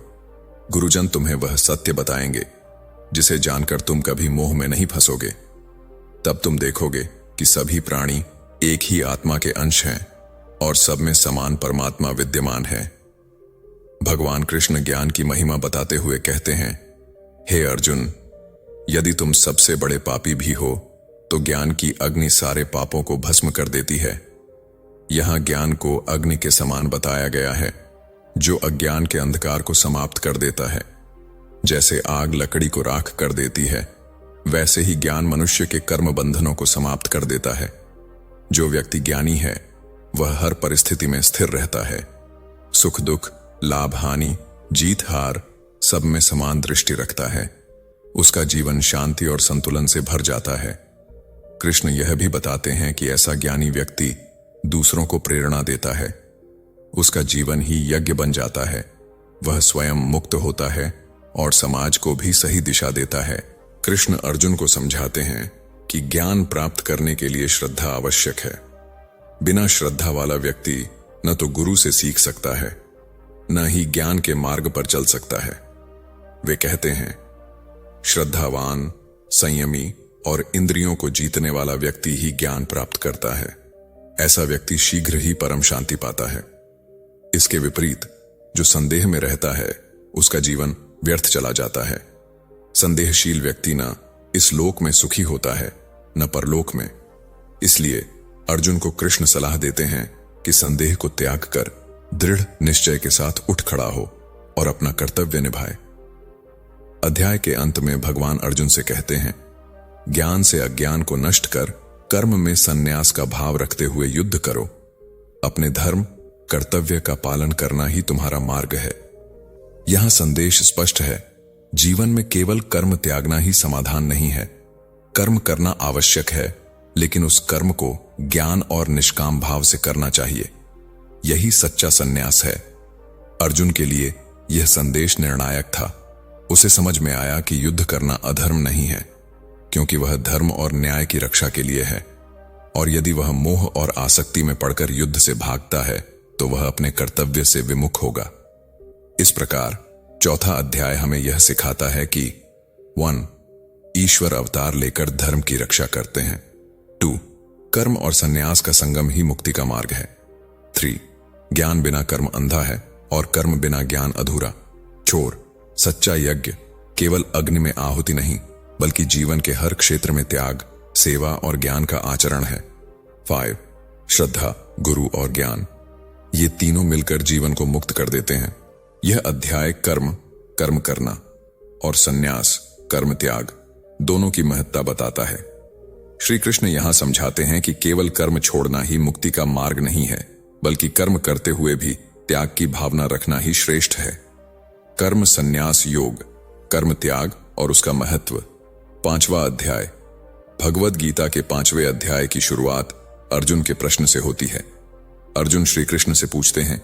गुरुजन तुम्हें वह सत्य बताएंगे जिसे जानकर तुम कभी मोह में नहीं फंसोगे। तब तुम देखोगे कि सभी प्राणी एक ही आत्मा के अंश हैं और सब में समान परमात्मा विद्यमान है। भगवान कृष्ण ज्ञान की महिमा बताते हुए कहते हैं, हे अर्जुन, यदि तुम सबसे बड़े पापी भी हो तो ज्ञान की अग्नि सारे पापों को भस्म कर देती है। यहां ज्ञान को अग्नि के समान बताया गया है, जो अज्ञान के अंधकार को समाप्त कर देता है। जैसे आग लकड़ी को राख कर देती है, वैसे ही ज्ञान मनुष्य के कर्म बंधनों को समाप्त कर देता है। जो व्यक्ति ज्ञानी है वह हर परिस्थिति में स्थिर रहता है। सुख दुख, लाभ हानि, जीत हार सब में समान दृष्टि रखता है। उसका जीवन शांति और संतुलन से भर जाता है। कृष्ण यह भी बताते हैं कि ऐसा ज्ञानी व्यक्ति दूसरों को प्रेरणा देता है। उसका जीवन ही यज्ञ बन जाता है। वह स्वयं मुक्त होता है और समाज को भी सही दिशा देता है। कृष्ण अर्जुन को समझाते हैं कि ज्ञान प्राप्त करने के लिए श्रद्धा आवश्यक है। बिना श्रद्धा वाला व्यक्ति न तो गुरु से सीख सकता है, न ही ज्ञान के मार्ग पर चल सकता है। वे कहते हैं, श्रद्धावान, संयमी और इंद्रियों को जीतने वाला व्यक्ति ही ज्ञान प्राप्त करता है। ऐसा व्यक्ति शीघ्र ही परम शांति पाता है। इसके विपरीत जो संदेह में रहता है, उसका जीवन व्यर्थ चला जाता है। संदेहशील व्यक्ति न इस लोक में सुखी होता है, न परलोक में। इसलिए अर्जुन को कृष्ण सलाह देते हैं कि संदेह को त्याग कर दृढ़ निश्चय के साथ उठ खड़ा हो और अपना कर्तव्य निभाए। अध्याय के अंत में भगवान अर्जुन से कहते हैं, ज्ञान से अज्ञान को नष्ट कर कर्म में संन्यास का भाव रखते हुए युद्ध करो। अपने धर्म, कर्तव्य का पालन करना ही तुम्हारा मार्ग है। यहां संदेश स्पष्ट है, जीवन में केवल कर्म त्यागना ही समाधान नहीं है। कर्म करना आवश्यक है, लेकिन उस कर्म को ज्ञान और निष्काम भाव से करना चाहिए। यही सच्चा संन्यास है। अर्जुन के लिए यह संदेश निर्णायक था। उसे समझ में आया कि युद्ध करना अधर्म नहीं है, क्योंकि वह धर्म और न्याय की रक्षा के लिए है। और यदि वह मोह और आसक्ति में पड़कर युद्ध से भागता है तो वह अपने कर्तव्य से विमुख होगा। इस प्रकार चौथा अध्याय हमें यह सिखाता है कि 1. ईश्वर अवतार लेकर धर्म की रक्षा करते हैं। 2. कर्म और संन्यास का संगम ही मुक्ति का मार्ग है। 3. ज्ञान बिना कर्म अंधा है और कर्म बिना ज्ञान अधूरा। छोर सच्चा यज्ञ केवल अग्नि में आहुति नहीं, बल्कि जीवन के हर क्षेत्र में त्याग, सेवा और ज्ञान का आचरण है। 5. श्रद्धा, गुरु और ज्ञान, ये तीनों मिलकर जीवन को मुक्त कर देते हैं। यह अध्याय कर्म, कर्म करना और संन्यास, कर्म त्याग दोनों की महत्ता बताता है। श्री कृष्ण यहां समझाते हैं कि केवल कर्म छोड़ना ही मुक्ति का मार्ग नहीं है, बल्कि कर्म करते हुए भी त्याग की भावना रखना ही श्रेष्ठ है। कर्म संन्यास योग, कर्म त्याग और उसका महत्व। 5वां अध्याय। भगवद गीता के 5वें अध्याय की शुरुआत अर्जुन के प्रश्न से होती है। अर्जुन श्री कृष्ण से पूछते हैं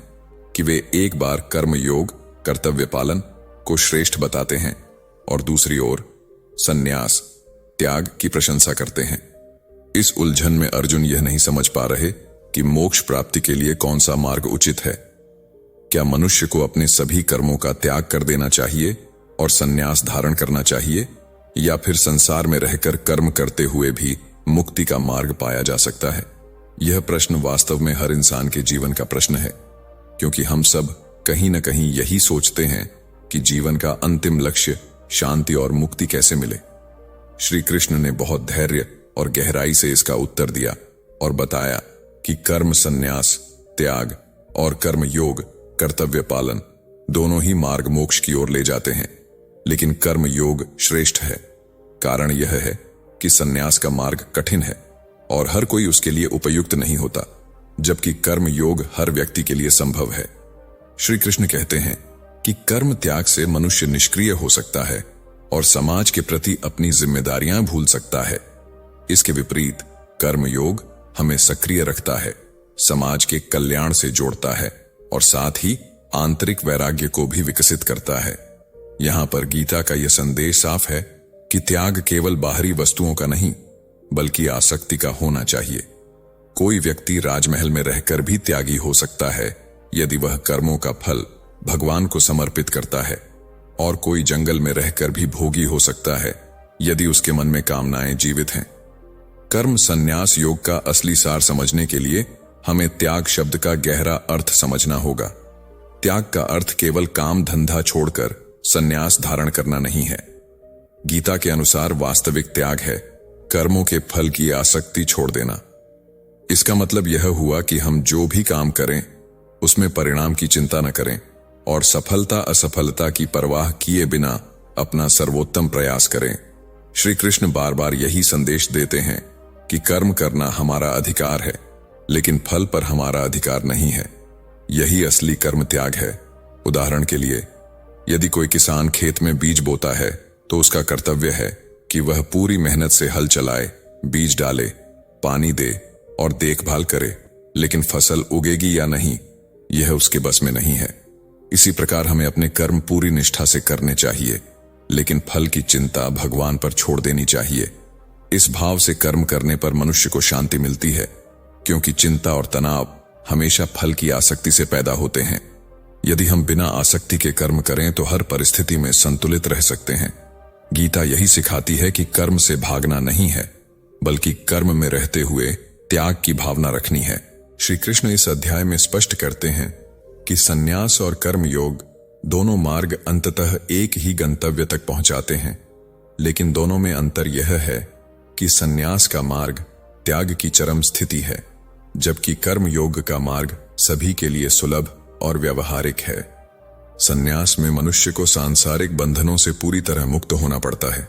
कि वे एक बार कर्म योग, कर्तव्य पालन को श्रेष्ठ बताते हैं और दूसरी ओर संन्यास, त्याग की प्रशंसा करते हैं। इस उलझन में अर्जुन यह नहीं समझ पा रहे कि मोक्ष प्राप्ति के लिए कौन सा मार्ग उचित है। क्या मनुष्य को अपने सभी कर्मों का त्याग कर देना चाहिए और संन्यास धारण करना चाहिए, या फिर संसार में रहकर कर्म करते हुए भी मुक्ति का मार्ग पाया जा सकता है? यह प्रश्न वास्तव में हर इंसान के जीवन का प्रश्न है, क्योंकि हम सब कहीं न कहीं यही सोचते हैं कि जीवन का अंतिम लक्ष्य शांति और मुक्ति कैसे मिले। श्री कृष्ण ने बहुत धैर्य और गहराई से इसका उत्तर दिया और बताया कि कर्म संन्यास, त्याग और कर्म योग, कर्तव्य पालन दोनों ही मार्ग मोक्ष की ओर ले जाते हैं, लेकिन कर्म योग श्रेष्ठ है। कारण यह है कि संन्यास का मार्ग कठिन है और हर कोई उसके लिए उपयुक्त नहीं होता, जबकि कर्म योग हर व्यक्ति के लिए संभव है। श्री कृष्ण कहते हैं कि कर्म त्याग से मनुष्य निष्क्रिय हो सकता है और समाज के प्रति अपनी जिम्मेदारियां भूल सकता है। इसके विपरीत कर्म योग हमें सक्रिय रखता है, समाज के कल्याण से जोड़ता है और साथ ही आंतरिक वैराग्य को भी विकसित करता है। यहां पर गीता का यह संदेश साफ है कि त्याग केवल बाहरी वस्तुओं का नहीं, बल्कि आसक्ति का होना चाहिए। कोई व्यक्ति राजमहल में रहकर भी त्यागी हो सकता है यदि वह कर्मों का फल भगवान को समर्पित करता है, और कोई जंगल में रहकर भी भोगी हो सकता है यदि उसके मन में कामनाएं जीवित हैं। कर्म संन्यास योग का असली सार समझने के लिए हमें त्याग शब्द का गहरा अर्थ समझना होगा। त्याग का अर्थ केवल काम धंधा छोड़कर संन्यास धारण करना नहीं है। गीता के अनुसार वास्तविक त्याग है कर्मों के फल की आसक्ति छोड़ देना। इसका मतलब यह हुआ कि हम जो भी काम करें उसमें परिणाम की चिंता न करें और सफलता असफलता की परवाह किए बिना अपना सर्वोत्तम प्रयास करें। श्री कृष्ण बार बार यही संदेश देते हैं कि कर्म करना हमारा अधिकार है, लेकिन फल पर हमारा अधिकार नहीं है। यही असली कर्म त्याग है। उदाहरण के लिए, यदि कोई किसान खेत में बीज बोता है तो उसका कर्तव्य है कि वह पूरी मेहनत से हल चलाए, बीज डाले, पानी दे और देखभाल करे, लेकिन फसल उगेगी या नहीं यह उसके बस में नहीं है। इसी प्रकार हमें अपने कर्म पूरी निष्ठा से करने चाहिए, लेकिन फल की चिंता भगवान पर छोड़ देनी चाहिए। इस भाव से कर्म करने पर मनुष्य को शांति मिलती है, क्योंकि चिंता और तनाव हमेशा फल की आसक्ति से पैदा होते हैं। यदि हम बिना आसक्ति के कर्म करें तो हर परिस्थिति में संतुलित रह सकते हैं। गीता यही सिखाती है कि कर्म से भागना नहीं है, बल्कि कर्म में रहते हुए त्याग की भावना रखनी है। श्री कृष्ण इस अध्याय में स्पष्ट करते हैं कि संन्यास और कर्म योग दोनों मार्ग अंततः एक ही गंतव्य तक पहुंचाते हैं, लेकिन दोनों में अंतर यह है कि संन्यास का मार्ग त्याग की चरम स्थिति है, जबकि कर्म योग का मार्ग सभी के लिए सुलभ और व्यवहारिक है। संन्यास में मनुष्य को सांसारिक बंधनों से पूरी तरह मुक्त होना पड़ता है।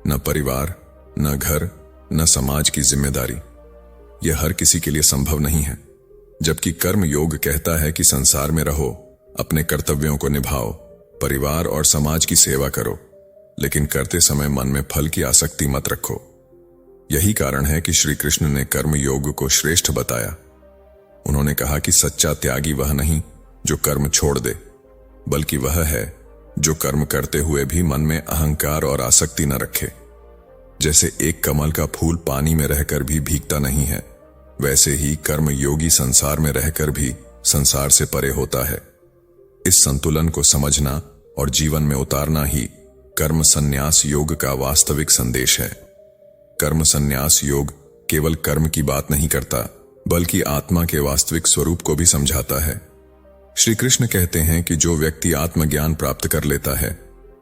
न परिवार, न घर, न समाज की जिम्मेदारी, यह हर किसी के लिए संभव नहीं है। जबकि कर्म योग कहता है कि संसार में रहो, अपने कर्तव्यों को निभाओ, परिवार और समाज की सेवा करो, लेकिन करते समय मन में फल की आसक्ति मत रखो। यही कारण है कि श्री कृष्ण ने कर्म योग को श्रेष्ठ बताया। उन्होंने कहा कि सच्चा त्यागी वह नहीं जो कर्म छोड़ दे, बल्कि वह है जो कर्म करते हुए भी मन में अहंकार और आसक्ति न रखे। जैसे एक कमल का फूल पानी में रहकर भी भीगता नहीं है, वैसे ही कर्म योगी संसार में रहकर भी संसार से परे होता है। इस संतुलन को समझना और जीवन में उतारना ही कर्म संन्यास योग का वास्तविक संदेश है। कर्म संन्यास योग केवल कर्म की बात नहीं करता, बल्कि आत्मा के वास्तविक स्वरूप को भी समझाता है। श्री कृष्ण कहते हैं कि जो व्यक्ति आत्मज्ञान प्राप्त कर लेता है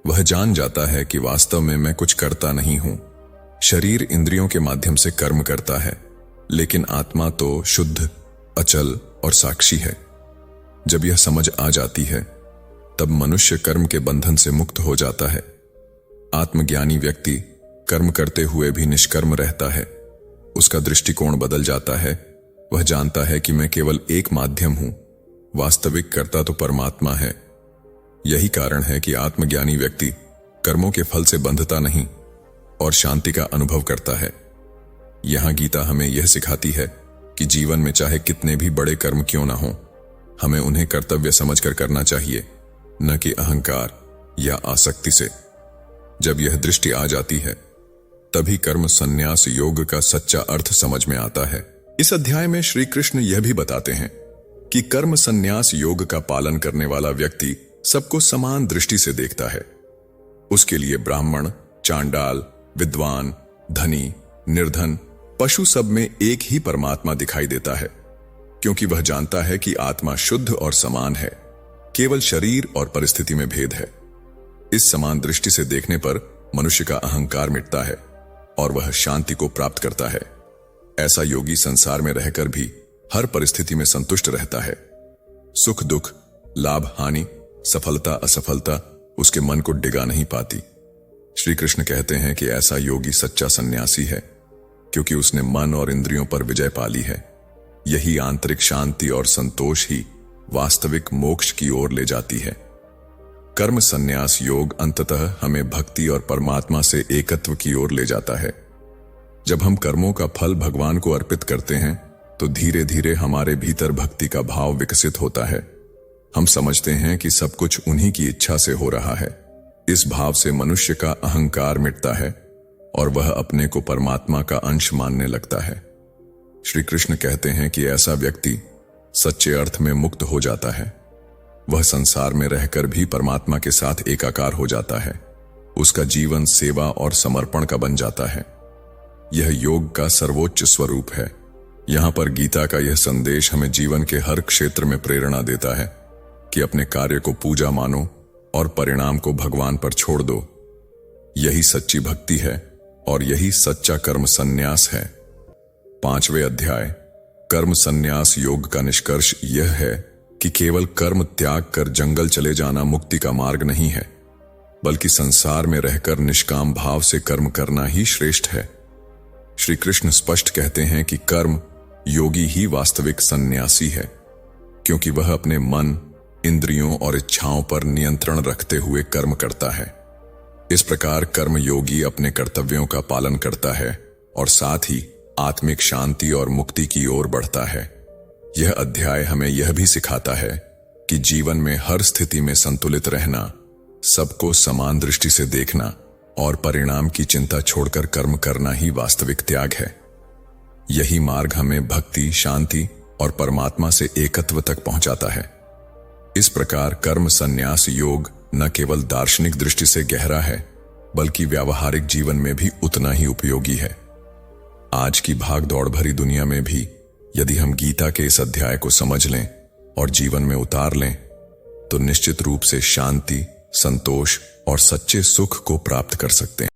वह जान जाता है कि वास्तव में मैं कुछ करता नहीं हूं। शरीर इंद्रियों के माध्यम से कर्म करता है, लेकिन आत्मा तो शुद्ध, अचल और साक्षी है। जब यह समझ आ जाती है तब मनुष्य कर्म के बंधन से मुक्त हो जाता है। आत्मज्ञानी व्यक्ति कर्म करते हुए भी निष्कर्म रहता है। उसका दृष्टिकोण बदल जाता है। वह जानता है कि मैं केवल एक माध्यम हूं, वास्तविक कर्ता तो परमात्मा है। यही कारण है कि आत्मज्ञानी व्यक्ति कर्मों के फल से बंधता नहीं और शांति का अनुभव करता है। यहां गीता हमें यह सिखाती है कि जीवन में चाहे कितने भी बड़े कर्म क्यों ना हों, हमें उन्हें कर्तव्य समझकर करना चाहिए, न कि अहंकार या आसक्ति से। जब यह दृष्टि आ जाती है तभी कर्म संन्यास योग का सच्चा अर्थ समझ में आता है। इस अध्याय में श्री कृष्ण यह भी बताते हैं कि कर्म संन्यास योग का पालन करने वाला व्यक्ति सबको समान दृष्टि से देखता है। उसके लिए ब्राह्मण, चांडाल, विद्वान, धनी, निर्धन, पशु सब में एक ही परमात्मा दिखाई देता है, क्योंकि वह जानता है कि आत्मा शुद्ध और समान है, केवल शरीर और परिस्थिति में भेद है। इस समान दृष्टि से देखने पर मनुष्य का अहंकार मिटता है और वह शांति को प्राप्त करता है। ऐसा योगी संसार में रहकर भी हर परिस्थिति में संतुष्ट रहता है। सुख दुख, लाभ हानि, सफलता असफलता उसके मन को डिगा नहीं पाती। श्री कृष्ण कहते हैं कि ऐसा योगी सच्चा सन्यासी है, क्योंकि उसने मन और इंद्रियों पर विजय पा ली है। यही आंतरिक शांति और संतोष ही वास्तविक मोक्ष की ओर ले जाती है। कर्म संन्यास योग अंततः हमें भक्ति और परमात्मा से एकत्व की ओर ले जाता है। जब हम कर्मों का फल भगवान को अर्पित करते हैं तो धीरे धीरे हमारे भीतर भक्ति का भाव विकसित होता है। हम समझते हैं कि सब कुछ उन्हीं की इच्छा से हो रहा है। इस भाव से मनुष्य का अहंकार मिटता है और वह अपने को परमात्मा का अंश मानने लगता है। श्री कृष्ण कहते हैं कि ऐसा व्यक्ति सच्चे अर्थ में मुक्त हो जाता है। वह संसार में रहकर भी परमात्मा के साथ एकाकार हो जाता है। उसका जीवन सेवा और समर्पण का बन जाता है। यह योग का सर्वोच्च स्वरूप है। यहां पर गीता का यह संदेश हमें जीवन के हर क्षेत्र में प्रेरणा देता है कि अपने कार्य को पूजा मानो और परिणाम को भगवान पर छोड़ दो। यही सच्ची भक्ति है और यही सच्चा कर्म संन्यास है। 5वें अध्याय कर्म संन्यास योग का निष्कर्ष यह है कि केवल कर्म त्याग कर जंगल चले जाना मुक्ति का मार्ग नहीं है, बल्कि संसार में रहकर निष्काम भाव से कर्म करना ही श्रेष्ठ है। श्री कृष्ण स्पष्ट कहते हैं कि कर्म योगी ही वास्तविक सन्यासी है, क्योंकि वह अपने मन, इंद्रियों और इच्छाओं पर नियंत्रण रखते हुए कर्म करता है। इस प्रकार कर्म योगी अपने कर्तव्यों का पालन करता है और साथ ही आत्मिक शांति और मुक्ति की ओर बढ़ता है। यह अध्याय हमें यह भी सिखाता है कि जीवन में हर स्थिति में संतुलित रहना, सबको समान दृष्टि से देखना और परिणाम की चिंता छोड़कर कर्म करना ही वास्तविक त्याग है। यही मार्ग हमें भक्ति, शांति और परमात्मा से एकत्व तक पहुंचाता है। इस प्रकार कर्म संन्यास योग न केवल दार्शनिक दृष्टि से गहरा है, बल्कि व्यावहारिक जीवन में भी उतना ही उपयोगी है। आज की भाग दौड़ भरी दुनिया में भी यदि हम गीता के इस अध्याय को समझ लें और जीवन में उतार लें, तो निश्चित रूप से शांति, संतोष और सच्चे सुख को प्राप्त कर सकते हैं।